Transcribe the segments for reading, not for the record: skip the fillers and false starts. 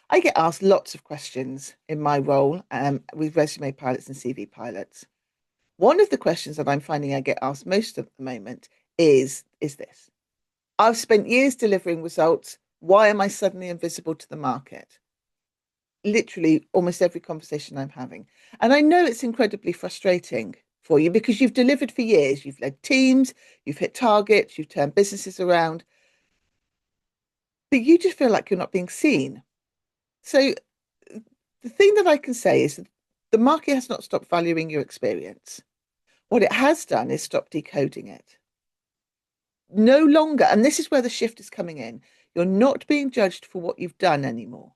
I get asked lots of questions in my role with resume pilots and CV pilots. One of the questions that I'm finding I get asked most at the moment is this. I've spent years delivering results. Why am I suddenly invisible to the market? Literally almost every conversation I'm having. And I know it's incredibly frustrating for you because you've delivered for years. You've led teams, you've hit targets, you've turned businesses around, but you just feel like you're not being seen. So the thing that I can say is that the market has not stopped valuing your experience. What it has done is stop decoding it. No longer, and this is where the shift is coming in, you're not being judged for what you've done anymore.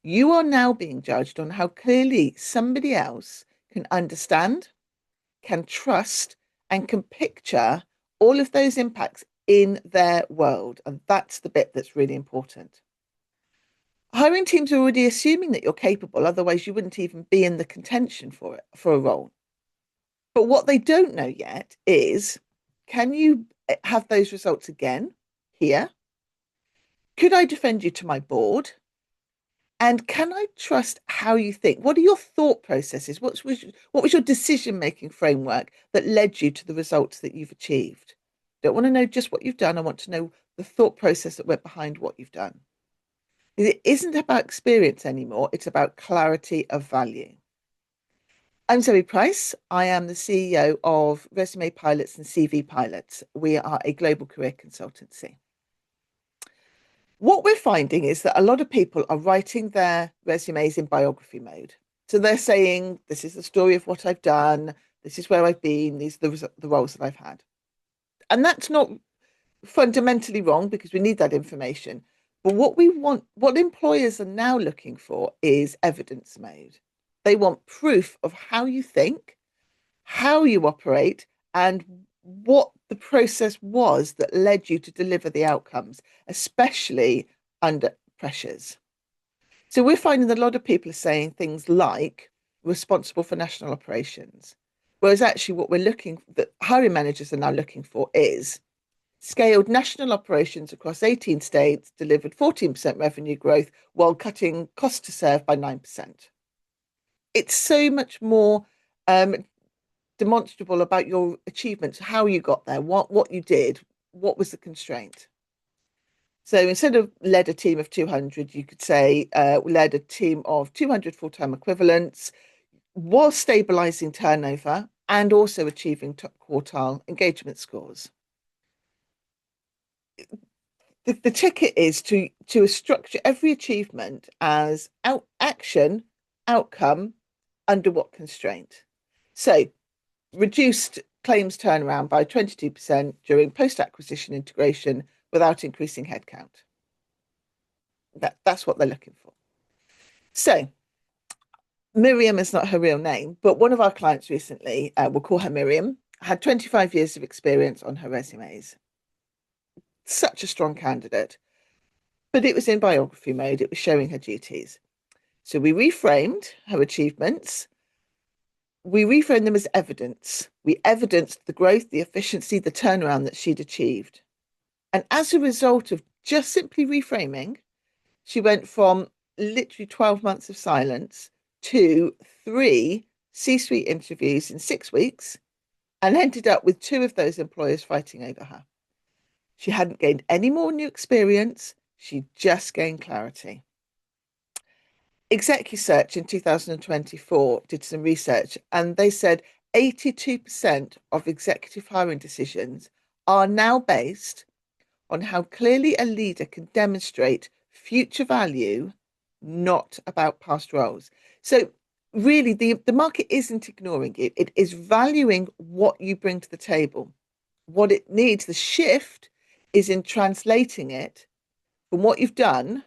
You are now being judged on how clearly somebody else can understand, can trust, and can picture all of those impacts in their world. And that's the bit that's really important. Hiring teams are already assuming that you're capable, otherwise, you wouldn't even be in the contention for it, for a role. But what they don't know yet is, can you have those results again here? Could I defend you to my board? And can I trust how you think? What are your thought processes? What was your decision making framework that led you to the results that you've achieved? Don't want to know just what you've done. I want to know the thought process that went behind what you've done. It isn't about experience anymore. It's about clarity of value. I'm Zoe Price. I am the CEO of Resume Pilots and CV Pilots. We are a global career consultancy. What we're finding is that a lot of people are writing their resumes in biography mode. So they're saying, this is the story of what I've done. This is where I've been. These are the roles that I've had. And that's not fundamentally wrong because we need that information. But what we want, what employers are now looking for is evidence mode. They want proof of how you think, how you operate, and what the process was that led you to deliver the outcomes, especially under pressures. So we're finding that a lot of people are saying things like responsible for national operations, whereas actually what we're looking that hiring managers are now looking for is scaled national operations across 18 states, delivered 14% revenue growth while cutting cost to serve by 9%. It's so much more demonstrable about your achievements, how you got there, what you did, what was the constraint. So instead of led a team of 200, you could say led a team of 200 full-time equivalents, was stabilizing turnover and also achieving top quartile engagement scores. The ticket is to structure every achievement as action, outcome, under what constraint. So reduced claims turnaround by 22% during post-acquisition integration without increasing headcount. That's what they're looking for. So Miriam is not her real name, but one of our clients recently, we'll call her Miriam, had 25 years of experience on her resumes. Such a strong candidate, but it was in biography mode. It was showing her duties. So we reframed her achievements. We reframed them as evidence. We evidenced the growth, the efficiency, the turnaround that she'd achieved. And as a result of just simply reframing, she went from literally 12 months of silence to 3 C-suite interviews in 6 weeks and ended up with 2 of those employers fighting over her. She hadn't gained any more new experience. She just gained clarity. ExecuSearch in 2024 did some research and they said 82% of executive hiring decisions are now based on how clearly a leader can demonstrate future value, not about past roles. So really the market isn't ignoring you. It is valuing what you bring to the table. What it needs, the shift is in translating it from what you've done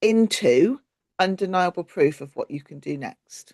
into undeniable proof of what you can do next.